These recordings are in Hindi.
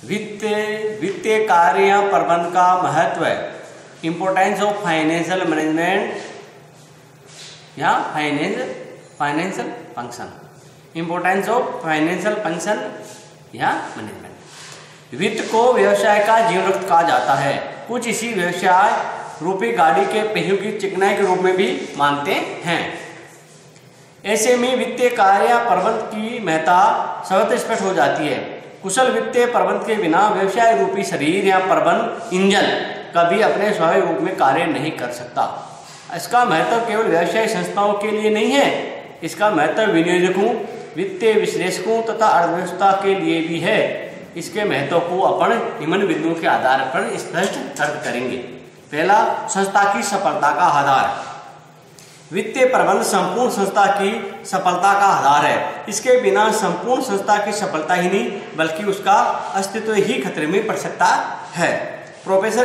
वित्तीय कार्य या प्रबंध का महत्व है। इम्पोर्टेंस ऑफ फाइनेंशियल मैनेजमेंट या financial function. Importance of financial function या मैनेजमेंट। वित्त को व्यवसाय का जीवन रक्त कहा जाता है। कुछ इसी व्यवसाय रूपी गाड़ी के पहियों की चिकनाई के रूप में भी मानते हैं। ऐसे में वित्तीय कार्य या प्रबंध की महत्ता सर्वत्र स्पष्ट हो जाती है। कुशल वित्तीय प्रबंध के बिना व्यवसाय रूपी शरीर या प्रबंध इंजन कभी अपने स्वाभाविक रूप में कार्य नहीं कर सकता। इसका महत्व केवल व्यवसायिक संस्थाओं के लिए नहीं है, इसका महत्व विनियोजकों, वित्तीय विश्लेषकों तथा अर्थव्यवस्था के लिए भी है। इसके महत्व को अपन निम्न बिंदुओं के आधार पर स्पष्ट तर्क करेंगे। पहला, संस्था की सफलता का आधार। वित्तीय प्रबंध संपूर्ण संस्था की सफलता का आधार है। इसके बिना संपूर्ण संस्था की सफलता ही नहीं बल्कि उसका अस्तित्व ही खतरे में पड़ सकता है। प्रोफेसर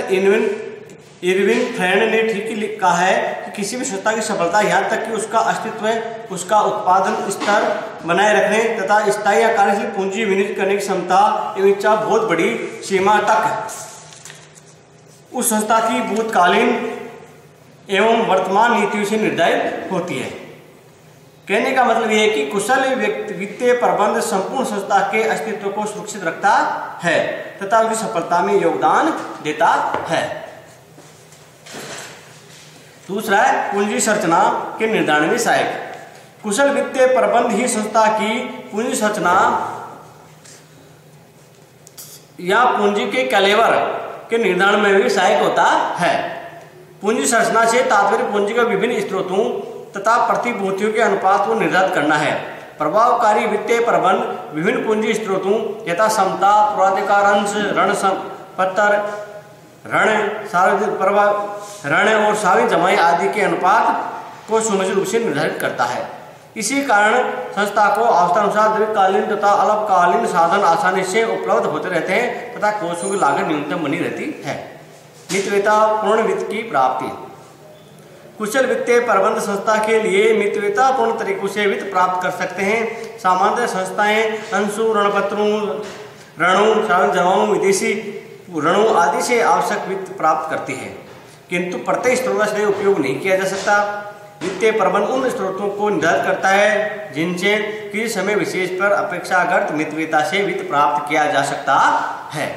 इरविन फ्रेंड ने ठीक कहा है कि किसी भी संस्था की सफलता यहाँ तक कि उसका अस्तित्व, उसका उत्पादन स्तर बनाए रखने तथा स्थायी या कार्यशील पूंजी विनियोजित करने की क्षमता एवं इच्छा बहुत बड़ी सीमा तक उस संस्था की भूतकालीन एवं वर्तमान नीतियों से निर्धारित होती है। कहने का मतलब यह है कि कुशल वित्तीय प्रबंध संपूर्ण संस्था के अस्तित्व को सुरक्षित रखता है तथा उसकी सफलता में योगदान देता है। दूसरा है पूंजी संरचना के निर्धारण में सहायक। कुशल वित्तीय प्रबंध ही संस्था की पूंजी संरचना या पूंजी के कैलेबर के निर्धारण में भी सहायक होता है। पूंजी संरचना से तात्पर्य पूंजी के विभिन्न स्रोतों तथा प्रतिभूतियों के अनुपात को निर्धारित करना है। प्रभावकारी वित्तीय प्रबंध विभिन्न पूंजी स्रोतों यथा समता, पूर्वाधिकार अंश, ऋण पत्र, ऋण और सार्वजनिक जमाई आदि के अनुपात को सुनिश्चित रूप से निर्धारित करता है। इसी कारण संस्था को आवश्यकतानुसार दीर्घकालीन तथा अल्पकालीन साधन आसानी से उपलब्ध होते रहते हैं तथा कोषों की लागत न्यूनतम बनी रहती है। मितव्ययतापूर्ण वित्त की प्राप्ति। कुशल वित्तीय प्रबंध संस्था के लिए मितव्ययतापूर्ण तरीकों से वित्त प्राप्त कर सकते हैं। सामान्य संस्थाएं अंशों, ऋणपत्रों, ऋणों, सार्वजनिक जमाओं, विदेशी ऋणों आदि से आवश्यक वित्त प्राप्त करती है, किंतु प्रत्येक स्रोत से उपयोग नहीं किया जा सकता। वित्तीय प्रबंध उन स्रोतों को निर्धारित करता है जिनसे किसी समय विशेष पर अपेक्षाकृत मितव्ययता से वित्त प्राप्त किया जा सकता है।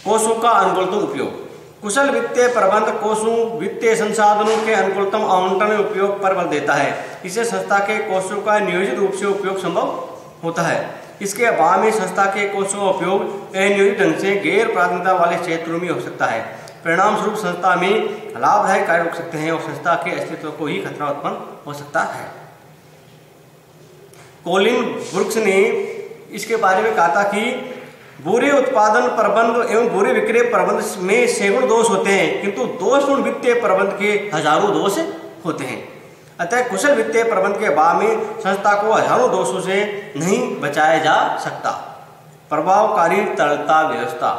कोषों का अनुकूलतम उपयोग। कुशल वित्तीय प्रबंध कोषों वित्तीय संसाधनों के अनुकूलतम आवंटन में उपयोग पर बल देता है। इससे संस्था के कोषों का नियोजित रूप से उपयोग संभव होता है। इसके अभाव में संस्था के कोषों का उपयोग अनियोजित ढंग से गैर प्राथमिकता वाले क्षेत्रों में हो सकता है। परिणाम स्वरूप संस्था में लाभदायक कार्य रुक सकते हैं और संस्था के अस्तित्व को ही खतरा उत्पन्न हो सकता है। कोलिन ब्रुक्स ने इसके बारे में कहा था कि बुरे उत्पादन प्रबंध एवं बुरे विक्रय प्रबंध में सैकड़ों दोष होते हैं, किंतु दोषपूर्ण वित्तीय प्रबंध के हजारों दोष होते हैं। अतः कुशल वित्तीय प्रबंध के अभाव में संस्था को हजारों दोषों से नहीं बचाया जा सकता। प्रभावकारी तरलता व्यवस्था।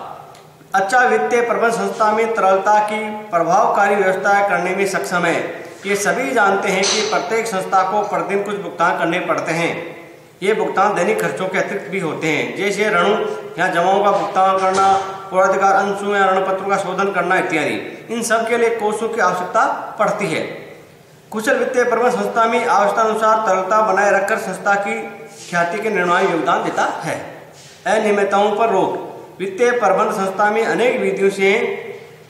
अच्छा वित्तीय प्रबंध संस्था में तरलता की प्रभावकारी व्यवस्था करने में सक्षम है। ये सभी जानते हैं कि प्रत्येक संस्था को प्रतिदिन कुछ भुगतान करने पड़ते हैं। ये भुगतान दैनिक खर्चों के अतिरिक्त भी होते हैं, जैसे ऋणों या जमाओं का भुगतान करना, पूर्वाधिकार अंशों या ऋणपत्रों का शोधन करना इत्यादि। इन सब के लिए कोषों की आवश्यकता पड़ती है। कुशल वित्तीय प्रबंध संस्था में आवश्यकतानुसार तरलता बनाए रखकर संस्था की ख्याति के निर्माण में योगदान देता है। अनियमितताओं पर रोक। वित्तीय प्रबंध संस्था में अनेक विधियों से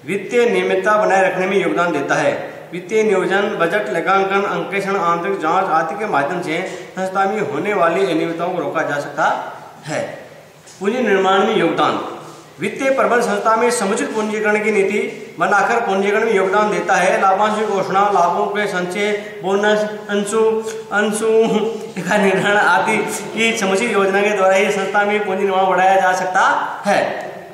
वित्तीय नियमितता बनाए रखने में योगदान देता है। वित्तीय नियोजन, बजट, लेखांकन, अंकेक्षण, आंतरिक जांच आदि के माध्यम से संस्था में होने वाली अनियमितताओं को रोका जा सकता है। पूंजी निर्माण में योगदान। वित्तीय प्रबंध संस्था में समुचित पूंजीकरण की नीति बनाकर पूंजीकरण में योगदान देता है। लाभांश की घोषणा, लाभों के संचय, बोनस, अंशों का निर्धारण आदि की समुचित योजना के द्वारा ही संस्था में पूंजी निर्माण बढ़ाया जा सकता है।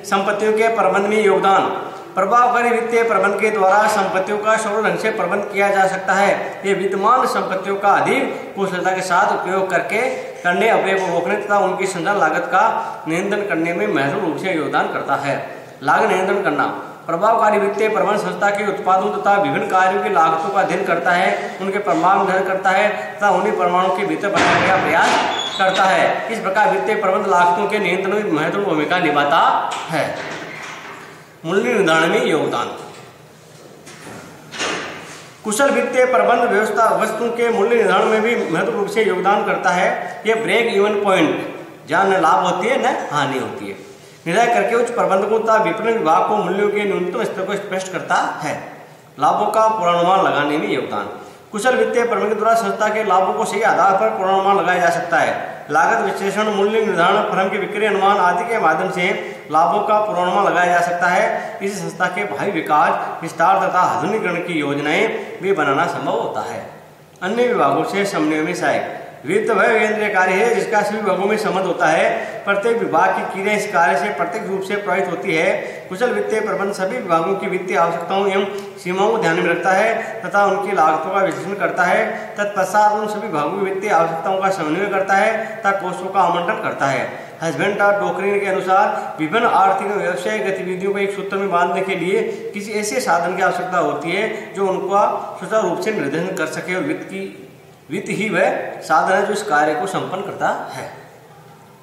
संपत्तियों के प्रबंध में योगदान। प्रभावकारी वित्तीय प्रबंध के द्वारा संपत्तियों का सरल ढंग से प्रबंध किया जा सकता है। ये विद्यमान संपत्तियों का अधिक कुशलता के साथ उपयोग करने अपव्यय को रोकने तथा उनकी संचालन लागत का नियंत्रण करने में महत्वपूर्ण रूप से योगदान करता है। लागत नियंत्रण करना। प्रभावकारी वित्तीय प्रबंध संस्था के उत्पादों तथा विभिन्न कार्यों की लागतों का अध्ययन करता है, उनके परिमाण निर्धारित करता है तथा उन्हीं परिमाणों के भीतर बनाने का प्रयास करता है। इस प्रकार वित्तीय प्रबंध लागतों के नियंत्रण में महत्वपूर्ण भूमिका निभाता है। मूल्य निर्धारण में योगदान। कुशल वित्तीय प्रबंध व्यवस्था वस्तुओं के मूल्य निर्धारण में भी महत्वपूर्ण रूप से योगदान करता है। यह ब्रेक इवन पॉइंट जहाँ न लाभ होती है न हानि होती है निर्धारित करके उच्च प्रबंधकों तथा विपणन विभाग को मूल्यों के न्यूनतम स्तर को स्पष्ट करता है। लाभों का पूर्वानुमान लगाने में योगदान। कुशल वित्तीय प्रबंधन द्वारा संस्था के लाभों को सही आधार पर पूर्वानुमान लगाया जा सकता है। लागत विश्लेषण, मूल्य निर्धारण, फर्म के बिक्री अनुमान आदि के माध्यम से लाभों का पूर्वानुमान लगाया जा सकता है। इसी संस्था के भावी विकास, विस्तार तथा आधुनिकीकरण की योजनाएं भी बनाना संभव होता है। अन्य विभागों से समन्वय में सहायक। वित्त वह केंद्रीय कार्य है जिसका सभी विभागों में संबंध होता है। प्रत्येक विभाग की क्रिया इस कार्य से प्रत्यक्ष रूप से प्रभावित होती है। कुशल वित्तीय प्रबंधन सभी विभागों की वित्तीय आवश्यकताओं एवं सीमाओं को ध्यान में रखता है तथा उनकी लागतों का विश्लेषण करता है। तत्पश्चात उन सभी विभागों की वित्तीय आवश्यकताओं का समन्वय करता है तथा कोषों का आवंटन करता है। हस्बैंड और डोकरीन के अनुसार विभिन्न आर्थिक और व्यावसायिक गतिविधियों को एक सूत्र में बांधने के लिए किसी ऐसे साधन की आवश्यकता होती है जो उनका सुचारू रूप से निर्देशन कर सके और वित्त ही वह साधन है जो इस कार्य को संपन्न करता है।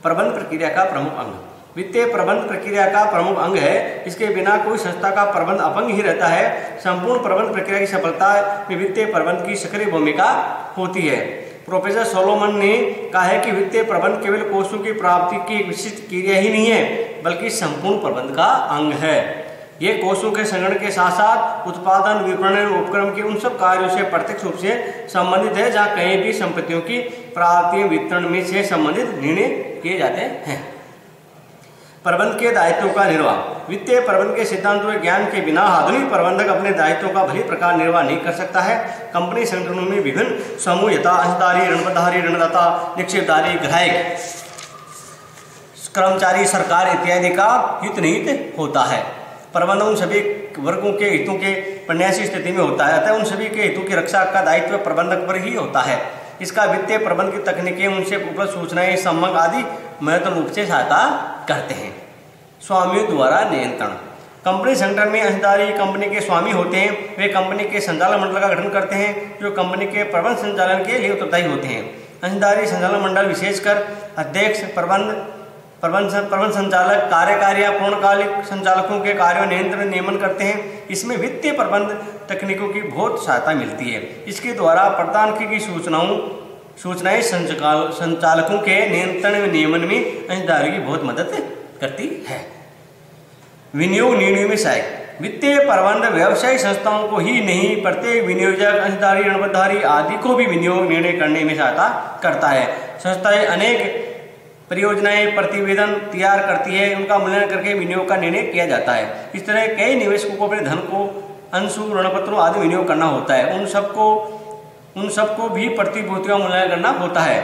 प्रबंध प्रक्रिया का प्रमुख अंग। वित्तीय प्रबंध प्रक्रिया का प्रमुख अंग है। इसके बिना कोई संस्था का प्रबंध अपंग ही रहता है। संपूर्ण प्रबंध प्रक्रिया की सफलता में वित्तीय प्रबंध की सक्रिय भूमिका होती है। प्रोफेसर सोलोमन ने कहा है कि वित्तीय प्रबंध केवल कोषों की प्राप्ति की एक विशिष्ट क्रिया ही नहीं है बल्कि संपूर्ण प्रबंध का अंग है। ये कोषों के संगठन के साथ साथ उत्पादन, विपणन, उपक्रम के उन सब कार्यों से प्रत्यक्ष रूप से संबंधित है जहाँ कहीं भी संपत्तियों की प्राप्ति वितरण में से संबंधित निर्णय किए जाते हैं। प्रबंध के दायित्वों का निर्वाह। वित्तीय प्रबंध के सिद्धांतों के ज्ञान के बिना आधुनिक प्रबंधक अपने दायित्वों का भली प्रकार निर्वाह नहीं कर सकता है। कंपनी संगठनों में विभिन्न समूह यथा अंशधारी, ऋणधारी, ऋणदाता, निक्षेपधारी, ग्राहक, कर्मचारी, सरकार इत्यादि का हित निहित होता है। प्रबंधन उन सभी वर्गों के हितों के प्रन्यासी स्थिति में होता है अतः उन सभी के हितों की रक्षा का दायित्व प्रबंधक पर ही होता है। इसका वित्तीय प्रबंध की तकनीकें, उनसे उपलब्ध सूचनाएं, संबंध आदि महत्वपूर्ण रूप से सहायता करते हैं। स्वामियों द्वारा नियंत्रण। कंपनी संगठन में अंशधारी कंपनी के स्वामी होते हैं। वे कंपनी के संचालन मंडल का गठन करते हैं जो कंपनी के प्रबंध संचालन के लिए उत्तरदायी होते हैं। अंशधारी संचालन मंडल विशेषकर अध्यक्ष, प्रबंध संचालक, कार्यकारी या पूर्णकालिक संचालकों के कार्यों नियंत्रण नियमन करते हैं। इसमें वित्तीय प्रबंध तकनीकों की बहुत सहायता मिलती है। इसके द्वारा प्रदान की गई सूचनाएं संचालकों के नियंत्रण में नियमन में अंशधारी की बहुत मदद करती है। विनियोग निर्णय में सहायक। वित्तीय प्रबंध व्यवसायिक संस्थाओं को ही नहीं प्रत्येक विनियोजक, अंशधारी, ऋणधारी आदि को भी विनियोग निर्णय करने में सहायता करता है। संस्थाएं अनेक परियोजनाएं प्रतिवेदन तैयार करती है, उनका मूल्यांकन करके विनियोग का निर्णय किया जाता है। इस तरह कई निवेशकों को अपने धन को अंशु, ऋणपत्रों आदि विनियोग करना होता है। उन सबको भी प्रतिभूतियों का मूल्यांकन करना होता है।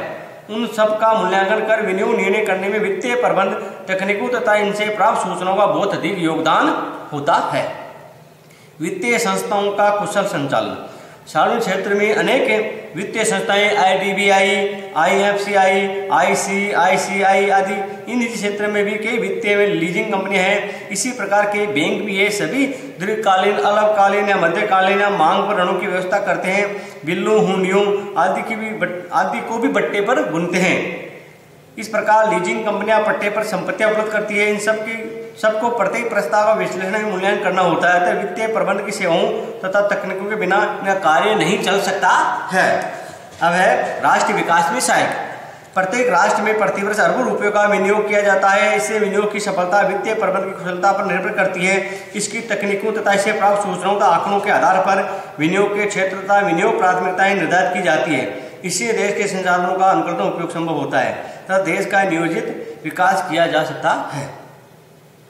उन सब का मूल्यांकन कर विनियोग निर्णय करने में वित्तीय प्रबंध तकनीकों तथा इनसे प्राप्त सूचनाओं का बहुत अधिक योगदान होता है। वित्तीय संस्थाओं का कुशल संचालन। सार्वजनिक क्षेत्र में अनेक वित्तीय संस्थाएं IDBI, IFCI, ICICI आदि इन निजी क्षेत्र में भी कई वित्तीय लीजिंग कंपनियां हैं। इसी प्रकार के बैंक भी ये सभी दीर्घकालीन, अल्पकालीन या मध्यकालीन या मांग पर ऋणों की व्यवस्था करते हैं। बिल्लों, हुंडियों आदि को भी बट्टे पर बुनते हैं। इस प्रकार लीजिंग कंपनियां पट्टे पर संपत्तियां उपलब्ध करती है। इन सबको प्रत्येक प्रस्ताव का विश्लेषण में मूल्यांकन करना होता है। अतः वित्तीय प्रबंध की सेवाओं तथा तकनीकों के बिना इनका कार्य नहीं चल सकता है। अब है राष्ट्रीय विकास में सहायक। प्रत्येक राष्ट्र में प्रतिवर्ष अरबों रुपयों का विनियोग किया जाता है। इससे विनियोग की सफलता वित्तीय प्रबंध की कुशलता पर निर्भर करती है। इसकी तकनीकों तथा इससे प्राप्त सूचनाओं तथा आंकड़ों के आधार पर विनियोग के क्षेत्र तथा विनियोग प्राथमिकताएं निर्धारित की जाती है। इससे देश के संसाधनों का अनुकूलतम उपयोग संभव होता है तथा देश का नियोजित विकास किया जा सकता है।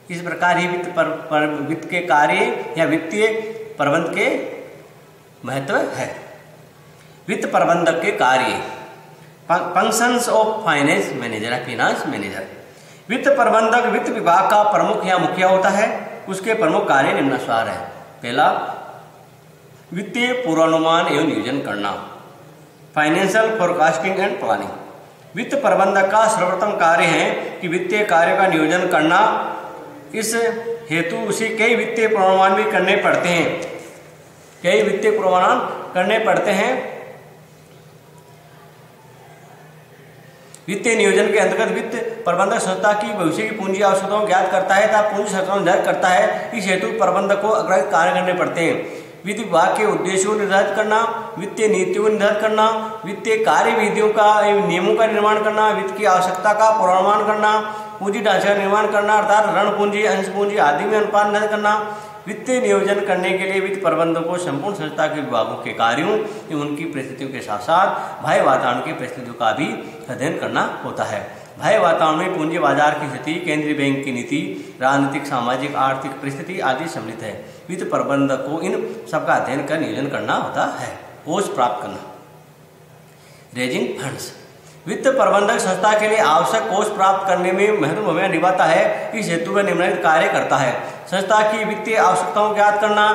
इस प्रकार ही वित्त के कार्य या वित्तीय प्रबंध के महत्व है। वित्त प्रबंधक के कार्य। Functions of finance manager. वित्त प्रबंधक वित्त विभाग का प्रमुख या मुखिया होता है। उसके प्रमुख कार्य निम्नानुसार है। पहला, वित्तीय पूर्वानुमान एवं नियोजन करना, फाइनेंशियल फोरकास्टिंग एंड प्लानिंग। वित्त प्रबंधक का सर्वप्रथम कार्य है कि वित्तीय कार्य का नियोजन करना। इस हेतु उसे कई वित्तीय पूर्वानुमान भी करने पड़ते हैं। वित्तीय नियोजन के अंतर्गत वित्त प्रबंधक संस्था की भविष्य की पूंजी आवश्यकताओं को ज्ञात करता है तथा पूंजी संरचना निर्धारित करता है। इस हेतु प्रबंधक को अग्रहित कार्य करने पड़ते हैं। वित्त विभाग के उद्देश्यों को निर्धारित करना, वित्तीय नीतियों को निर्धारित करना, वित्तीय कार्यविधियों का एवं नियमों का निर्माण करना, वित्त की आवश्यकता का पूर्वानुमान करना, पूंजी ढांचे का निर्माण करना अर्थात ऋण पूंजी, अंश पूंजी आदि में अनुपात निर्धारित करना। वित्तीय नियोजन करने के लिए वित्त प्रबंधक को संपूर्ण संस्था के विभागों के कार्यों एवं उनकी परिस्थितियों के साथ साथ बाह्य वातावरण की परिस्थितियों का भी अध्ययन करना होता है। बाह्य वातावरण में पूंजी बाजार की स्थिति, केंद्रीय बैंक की नीति, राजनीतिक, सामाजिक, आर्थिक परिस्थिति आदि सम्मिलित है। वित्त प्रबंधक को इन सबका अध्ययन कर नियोजन करना होता है। कोष प्राप्त करना, रेजिंग फंड्स। वित्त प्रबंधक संस्था के लिए आवश्यक कोष प्राप्त करने में महत्वपूर्ण भूमिका निभाता है। इस हेतु वह निम्नलिखित कार्य करता है। संस्था की वित्तीय आवश्यकताओं को ज्ञात करना,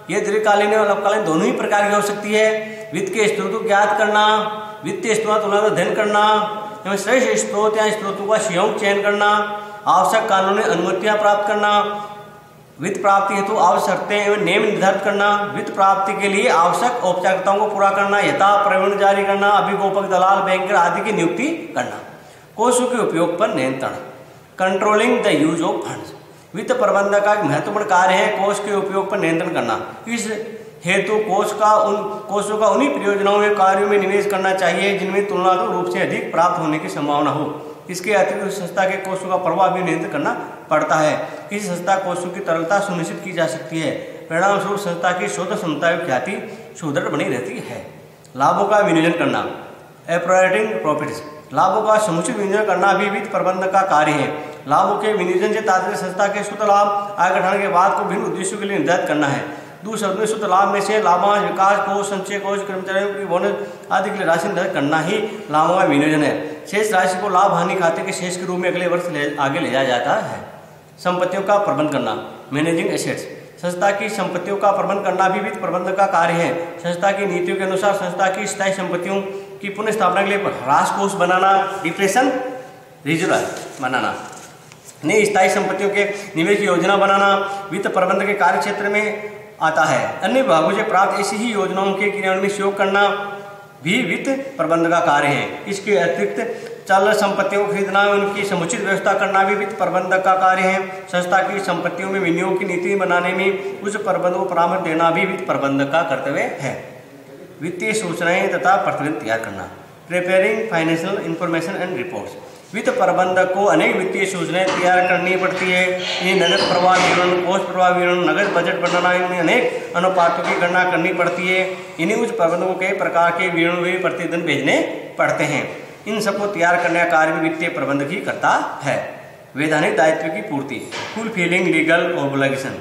यह दीर्घकालीन और अल्पकालीन दोनों ही प्रकार की हो सकती है। वित्त के स्रोतों को ज्ञात करना, वित्तीय स्रोतों तुलना का अध्ययन करना एवं श्रेष्ठ स्रोत या स्रोतों का संयोग चयन करना, आवश्यक कानूनी अनुमतियां प्राप्त करना, वित्त प्राप्ति हेतु आवश्यक शर्तें एवं नियम निर्धारित करना, वित्त प्राप्ति के लिए आवश्यक औपचारिकताओं को पूरा करना, यथा प्रवीण जारी करना, अभिगोपक, दलाल, बैंकर आदि की नियुक्ति करना। कोषों के उपयोग पर नियंत्रण, controlling the use of funds. वित्त प्रबंधक का एक महत्वपूर्ण कार्य है कोष के उपयोग पर नियंत्रण करना। इस हेतु कोषों का उन्हीं परियोजनाओं में कार्यों में निवेश करना चाहिए जिनमें तुलनात्मक रूप से अधिक प्राप्त होने की संभावना हो। इसके अतिरिक्त संस्था के कोषों का प्रभाव भी नियंत्रित करना पड़ता है। किसी संस्था कोषों की तरलता सुनिश्चित की जा सकती है। परिणाम स्वरूप संस्था की शोध क्षमता एवं ख्याति सुदृढ़ बनी रहती है। लाभों का विनियोजन करना, एप्रोप्रिएटिंग प्रॉफिट्स। लाभों का समुचित विनियोजन करना भी वित्त प्रबंधक का कार्य है। लाभों के विनियोजन से तात्पर्य संस्था के शुद्ध लाभ आय गठन के बाद को भिन्न उद्देश्यों के लिए निर्धारित करना है। दूसरे शब्द में शुद्ध लाभ में से लाभांश, विकास कोष, संचय कोष, कर्मचारियों की बोनस आदि के लिए राशि निर्धारित करना ही लाभों का विनियोजन है। शेष राशि को लाभ हानि खाते के शेष के रूप में अगले वर्ष आगे ले जाया जाता है। संपत्तियों का प्रबंध करना, मैनेजिंग एसेट्स। संस्था की संपत्तियों का प्रबंध करना भी वित्त प्रबंधक का कार्य है। संस्था की नीतियों के अनुसार संस्था की स्थायी संपत्तियों की पुनः स्थापना के लिए ह्रास कोष बनाना, डिप्रेशन रिजर्व बनाना, नई स्थायी संपत्तियों के निवेश की योजना बनाना वित्त प्रबंधक के कार्य क्षेत्र में आता है। अन्य विभागों से प्राप्त ऐसी ही योजनाओं के क्रियान्वयन में सहयोग करना भी वित्त प्रबंधक का कार्य है। इसके अतिरिक्त चल संपत्तियों को खरीदना और उनकी समुचित व्यवस्था करना भी वित्त प्रबंधक का कार्य है। संस्था की संपत्तियों में विनियोग की नीति बनाने में उस प्रबंधक को परामर्श देना भी वित्त प्रबंधक का कर्तव्य है। वित्तीय सूचनाएं तथा प्रतिवेदन तैयार करना, preparing financial information and reports. वित्त प्रबंधक को अनेक वित्तीय सूचनाएं तैयार करनी पड़ती है। ये नगद प्रवाह विवरण, कोष प्रवाह विवरण, नगद बजट बनाना, इनमें अनेक अनुपातों की गणना करनी पड़ती है। इन्हीं उच्च प्रबंधकों को कई प्रकार के विवरण भी प्रतिदिन भेजने पड़ते हैं। इन सबको तैयार करने का कार्य भी वित्तीय प्रबंधक ही करता है। वैधानिक दायित्व की पूर्ति, फुलफिलिंग लीगल ऑब्लिगेशन।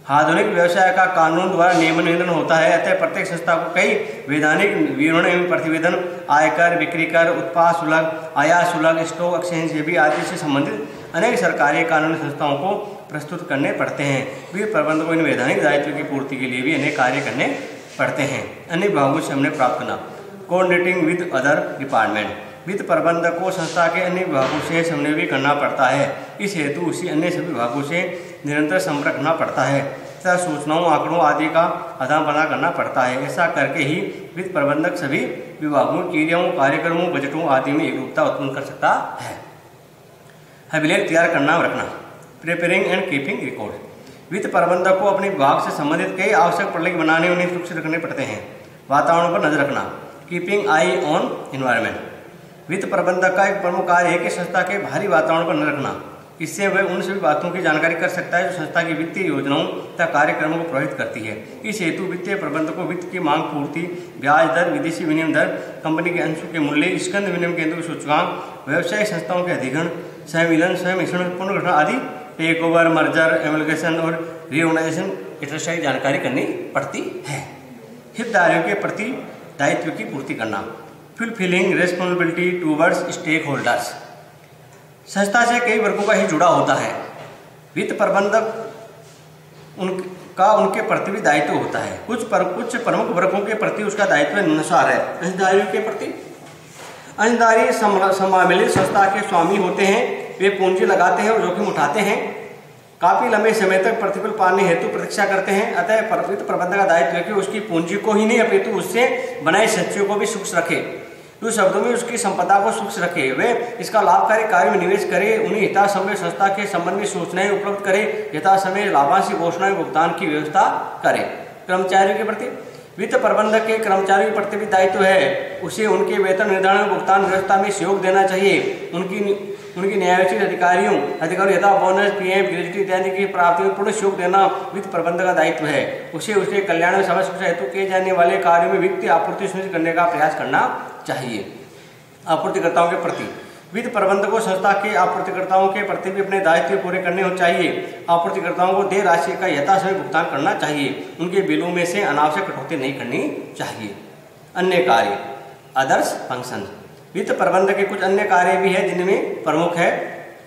आधुनिक व्यवसाय का कानून द्वारा नियमन नियंत्रण होता है। अतः प्रत्येक संस्था को कई वैधानिक विवरण एवं प्रतिवेदन, आयकर, बिक्री कर, उत्पाद शुल्क, आयात शुल्क, स्टॉक एक्सचेंज सेबी आदि से संबंधित अनेक सरकारी कानूनी संस्थाओं को प्रस्तुत करने पड़ते हैं। वित्त प्रबंधक को इन वैधानिक दायित्व की पूर्ति के लिए भी अनेक कार्य करने पड़ते हैं। अन्य विभागों से हमने प्राप्त करना, कोऑर्डिनेटिंग विद अदर डिपार्टमेंट। वित्त प्रबंधक को संस्था के अन्य विभागों से समन्वय भी करना पड़ता है। इस हेतु उसी अन्य सभी विभागों से निरंतर संपर्क रखना पड़ता है तथा सूचनाओं, आंकड़ों आदि का आदान प्रदान करना पड़ता है। ऐसा करके ही वित्त प्रबंधक सभी विभागों, क्रियाओं, कार्यक्रमों, बजटों आदि में एकरूपता उत्पन्न कर सकता है। अभिलेख तैयार करना और रखना, प्रिपेयरिंग एंड कीपिंग रिकॉर्ड। वित्त प्रबंधक को अपने विभाग से संबंधित कई आवश्यक प्रलेख बनाने और उन्हें सुरक्षित रखने पड़ते हैं। वातावरण पर नजर रखना, कीपिंग आई ऑन एनवायरनमेंट। वित्त प्रबंधक का एक प्रमुख कार्य है कि संस्था के बाहरी वातावरण पर नजर रखना। इससे वह उन सभी बातों की जानकारी कर सकता है जो संस्था की वित्तीय योजनाओं तथा कार्यक्रमों को प्रभावित करती है। इस हेतु वित्तीय प्रबंधक को वित्त की मांग पूर्ति, ब्याज दर, विदेशी विनिमय दर, कंपनी के अंशों के मूल्य, स्कंद विनिमय केंद्रों के सूचकांक, व्यावसायिक संस्थाओं के अधिग्रहण, सहमिलन, स्वयं पुनर्गठन आदि, टेक ओवर, मर्जर, एमलगेशन और रीऑर्गेनाइजेशन इत्यादि की जानकारी करनी पड़ती है। हितधारकों के प्रति दायित्व की पूर्ति करना, fulfilling responsibility towards stakeholders. संस्था से कई वर्गों का ही जुड़ा होता है। वित्त प्रबंधक उनका उनके प्रति भी दायित्व होता है। कुछ प्रमुख वर्गों के प्रति उसका दायित्व निम्नानुसार है। अंशधारियों के प्रति, अंशधारी सम्मिलित संस्था के स्वामी होते हैं। वे पूंजी लगाते हैं और जोखिम उठाते हैं, काफी लंबे समय तक प्रतिफल पाने हेतु प्रतीक्षा करते हैं। अतः वित्त प्रबंधक का दायित्व है कि उसकी पूंजी को ही नहीं अपितु उससे बनाए संचयों को भी सुरक्षित रखे। दूसरे शब्दों में उसकी संपदा को सुरक्षित रखे, वे इसका लाभकारी कार्य में निवेश करे, उन्हें यथासमय संस्था के संबंध में सूचनाएं उपलब्ध करे, यथासमय लाभांश घोषणाएं भुगतान की व्यवस्था करे। कर्मचारियों के प्रति वित्त प्रबंधक के कर्मचारियों के प्रति भी दायित्व है, उसे उनके वेतन निर्धारण भुगतान व्यवस्था में सहयोग देना चाहिए। उनकी न्यायोचित अधिकारियों यथा बोनस, पीएफ, ग्रेजुटी इत्यादि की प्राप्ति में पूर्ण सहयोग देना वित्त प्रबंधक का दायित्व है। उसे उसके कल्याण में समय सुरक्षा हेतु किए जाने वाले कार्यों में वित्तीय आपूर्ति सुनिश्चित करने का प्रयास करना चाहिए। आपूर्तिकर्ताओं के प्रति वित्त प्रबंधक को संस्था के आपूर्तिकर्ताओं के प्रति भी अपने दायित्व पूरे करने हो चाहिए। आपूर्तिकर्ताओं को देय राशि का यथासमय भुगतान करना चाहिए, उनके बिलों में से अनावश्यक कटौती नहीं करनी चाहिए। अन्य कार्य अदर्स फंक्शन, वित्त प्रबंधक के कुछ अन्य कार्य भी है जिनमें प्रमुख है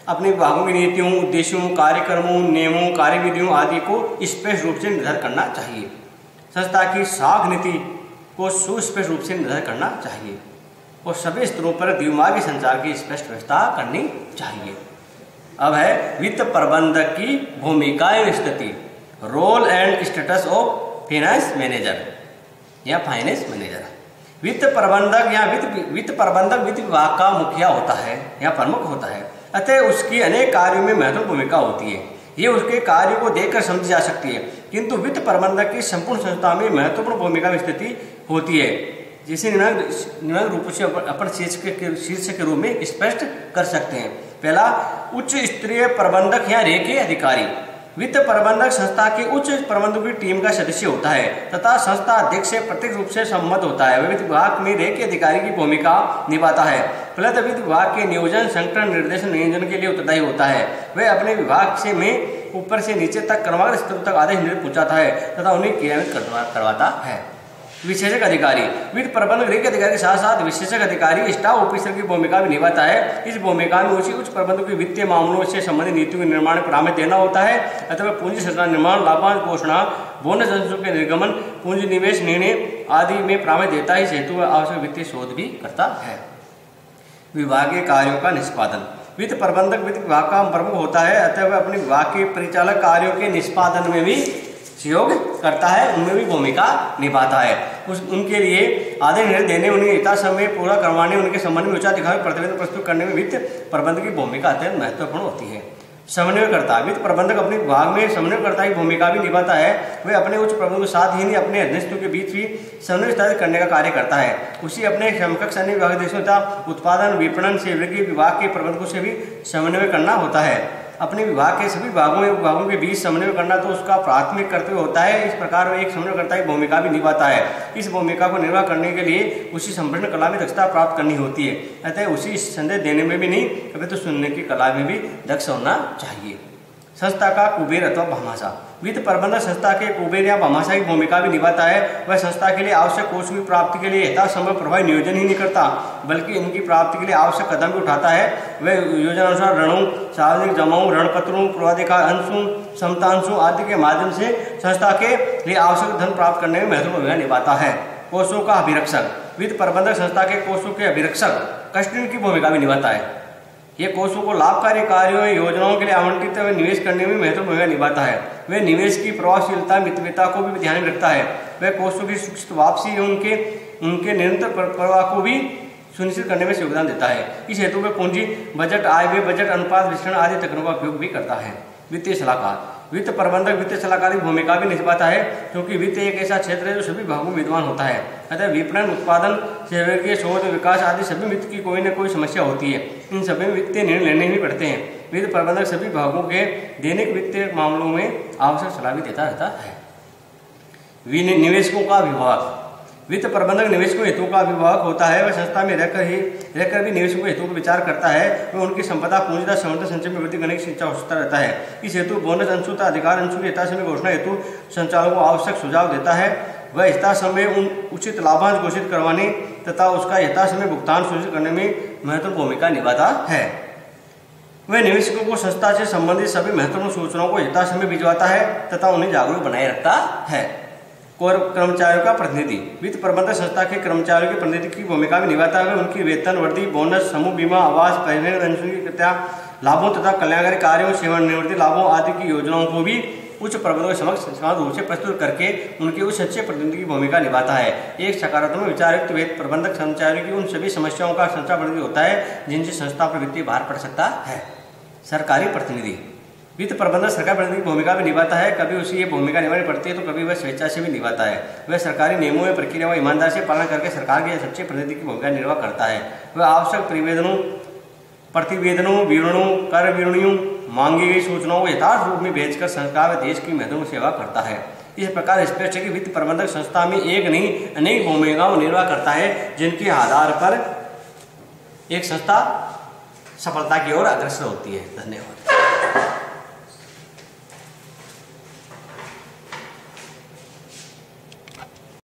अपने विभागों की नीतियों, उद्देश्यों, कार्यक्रमों, नियमों, कार्यविधियों आदि को स्पष्ट रूप से निर्धारित करना चाहिए। संस्था की साख नीति को सुस्पष्ट रूप से निर्धारित करना चाहिए और सभी स्तरों पर द्विमार्गी संचार की स्पष्ट व्यवस्था करनी चाहिए। अब है वित्त प्रबंधक की भूमिका एवं स्थिति, role and status of finance manager या फाइनेंस मैनेजर। वित्त प्रबंधक या वित्त प्रबंधक वित्त विभाग का मुखिया होता है या प्रमुख होता है, अतः उसकी अनेक कार्यों में महत्वपूर्ण भूमिका होती है। ये उसके कार्यों को देखकर समझी जा सकती है, किंतु वित्त प्रबंधक की संपूर्ण संस्था में महत्वपूर्ण भूमिका स्थिति होती है, जिसे निम्न रूप से अपर शीर्षक के रूप में स्पष्ट कर सकते हैं। पहला, उच्च स्तरीय प्रबंधक या रेखीय अधिकारी। वित्त प्रबंधक संस्था के उच्च प्रबंधक की टीम का सदस्य होता है तथा संस्था अध्यक्ष से प्रत्यक्ष रूप से संबद्ध होता है। वह वित्त विभाग में रेखीय अधिकारी की भूमिका निभाता है। फलतः वित्त विभाग के नियोजन, संगठन, निर्देशन, नियोजन के लिए उत्तरदायी होता है। वह अपने विभाग से में ऊपर से नीचे तक क्रमवार स्तरों तक आदेश निर्देश पहुंचाता है तथा उन्हें क्रियान्वित करवाता है। विशेषज्ञ अधिकारी, वित्त प्रबंधक रेखीय अधिकारी के साथ साथ विशेषज्ञ अधिकारी स्टाफ ऑफिसर की भूमिका भी निभाता है। इस भूमिका में उसी उच्च प्रबंधक की वित्तीय मामलों से संबंधित नीतियों के निर्माण में परामर्श देना होता है अथवा पूंजी संरचना निर्माण, लाभांश घोषणा, बोनस अंशों के निर्गमन, पूंजी निवेश निर्णय आदि में परामर्श देता है। इस हेतु आवश्यक वित्तीय शोध भी करता है। विभागीय कार्यों का निष्पादन, वित्त प्रबंधक वित्त विभाग का प्रमुख होता है अतः वह अपने विभाग के परिचालक कार्यों के निष्पादन में भी सहयोग करता है, उनमें भी भूमिका निभाता है। उनके लिए आदेश निर्देश देने, उन्हें यथासमय पूरा करवाने, उनके संबंध में उच्चाधिकार प्रतिवेदन प्रस्तुत करने में वित्त प्रबंधक की भूमिका अत्यंत महत्वपूर्ण होती है। समन्वयकर्ता, वित्त प्रबंधक अपने विभाग में समन्वयकर्ता की भूमिका भी निभाता है। वह अपने उच्च प्रबंधक के साथ ही नहीं अपने अधीनस्थों के बीच भी समन्वय स्थापित करने का कार्य करता है। उसी अपने समकक्ष अन्य विभाग तथा उत्पादन, विपणन से विभाग के प्रबंधकों से भी समन्वय करना होता है। अपने विभाग के सभी विभागों के बीच समन्वय करना तो उसका प्राथमिक कर्तव्य होता है। इस प्रकार वह एक समन्वयकर्ता की भूमिका भी निभाता है। इस भूमिका को निर्वाह करने के लिए उसी संप्रेषण कला में दक्षता प्राप्त करनी होती है, अतः उसी संदेश देने में भी नहीं कभी तो सुनने की कला में भी दक्ष होना चाहिए। संस्था का कुबेर अथवा भामाशाह, वित्त प्रबंधक संस्था के कुबेर या भामाशाह की भूमिका भी निभाता है। वह संस्था के लिए आवश्यक कोष की प्राप्ति के लिए यथासंभव प्रभावी नियोजन ही नहीं करता बल्कि इनकी प्राप्ति के लिए आवश्यक कदम भी उठाता है। वह योजनानुसार ऋणों, सार्वजनिक जमाओं, ऋण पत्रों, पूर्वाधिकार अंशों, समतांशों आदि के माध्यम से संस्था के लिए आवश्यक धन प्राप्त करने में महत्वपूर्ण भूमिका निभाता है। कोषों का अभिरक्षक, वित्त प्रबंधक संस्था के कोषों के अभिरक्षक कस्टडी की भूमिका भी निभाता है। ये कोषों को लाभकारी कार्यों योजनाओं के लिए आवंटित व निवेश करने में महत्वपूर्ण भूमिका निभाता है। वह निवेश की प्रभावशीलता, मितव्ययता को भी ध्यान में रखता है। वह कोषों की सुरक्षित वापसी एवं उनके निरंतर प्रवाह को भी सुनिश्चित करने में योगदान देता है। इस हेतु में पूंजी बजट, आय व्यय बजट, अनुपात विश्लेषण आदि तकनीकों का उपयोग भी करता है। वित्तीय सलाहकार, वित्त प्रबंधक वित्तीय सलाहकार की भूमिका भी निभाता है क्योंकि वित्त एक ऐसा क्षेत्र है जो सभी भागों में विद्वान होता है। अतः विपणन, उत्पादन, सेवा, शोध, विकास आदि सभी वित्त की कोई न कोई समस्या होती है। इन सभी में वित्तीय निर्णय लेने ही पड़ते हैं। वित्त प्रबंधक सभी भागों के दैनिक वित्तीय मामलों में आवश्यक सलाह भी देता रहता है। निवेशकों का विभाग, वित्त प्रबंधक निवेशकों हेतु का अभिभावक होता है। वह संस्था में रहकर भी निवेशकों हेतु को विचार करता है। वह उनकी संपदा, पूंजीता, संवर्धन, संचय में वृद्धि करने की शिक्षा होता रहता है। इस हेतु बोनस अंशों तथा अधिकार अंशों की यथासमय घोषणा हेतु संचालकों को आवश्यक सुझाव देता है। वह यथासमय उचित लाभांश घोषित करवाने तथा उसका यथासमय भुगतान सुनिश्चित करने में महत्वपूर्ण भूमिका निभाता है। वह निवेशकों को संस्था से संबंधित सभी महत्वपूर्ण सूचनाओं को यथासमय भिजवाता है तथा उन्हें जागरूक बनाए रखता है। कर्मचारियों का प्रतिनिधि, वित्त प्रबंधक संस्था के कर्मचारियों के प्रतिनिधि की भूमिका भी निभाता है। उनकी वेतन वृद्धि, बोनस, समूह बीमा, आवास, पेंशन, लाभों तथा कल्याणकारी कार्यों, सेवानिवृत्ति लाभों आदि की योजनाओं को भी उच्च प्रबंधों के समक्ष समान रूप से प्रस्तुत करके उनके उस सच्चे प्रतिनिधि की भूमिका निभाता है। एक सकारात्मक विचारयुक्त वेद प्रबंधक कर्मचारियों की उन सभी समस्याओं का संचार प्रतिनिधि होता है जिनसे संस्था पर वित्तीय भार पड़ सकता है। सरकारी प्रतिनिधि वित्त प्रबंधक सरकारी प्रतिनिधि की भूमिका भी निभाता है। कभी उसे ये भूमिका निभानी पड़ती है तो कभी वह स्वेच्छा से भी निभाता है। वह सरकारी नियमों में प्रक्रिया व ईमानदारी से पालन करके सरकार के सच्चे प्रतिनिधि की भूमिका निर्वाह करता है। वह आवश्यक प्रतिवेदनों विवरणों कर विवरणियों मांगी गई सूचनाओं को यथार्थ रूप में भेजकर सरकार व देश की महत्वपूर्ण सेवा करता है। इस प्रकार स्पष्ट है कि वित्त प्रबंधक संस्था में एक नहीं अनेक भूमिकाओं निर्वाह करता है जिनके आधार पर एक संस्था सफलता की ओर अग्रसर होती है। धन्यवाद।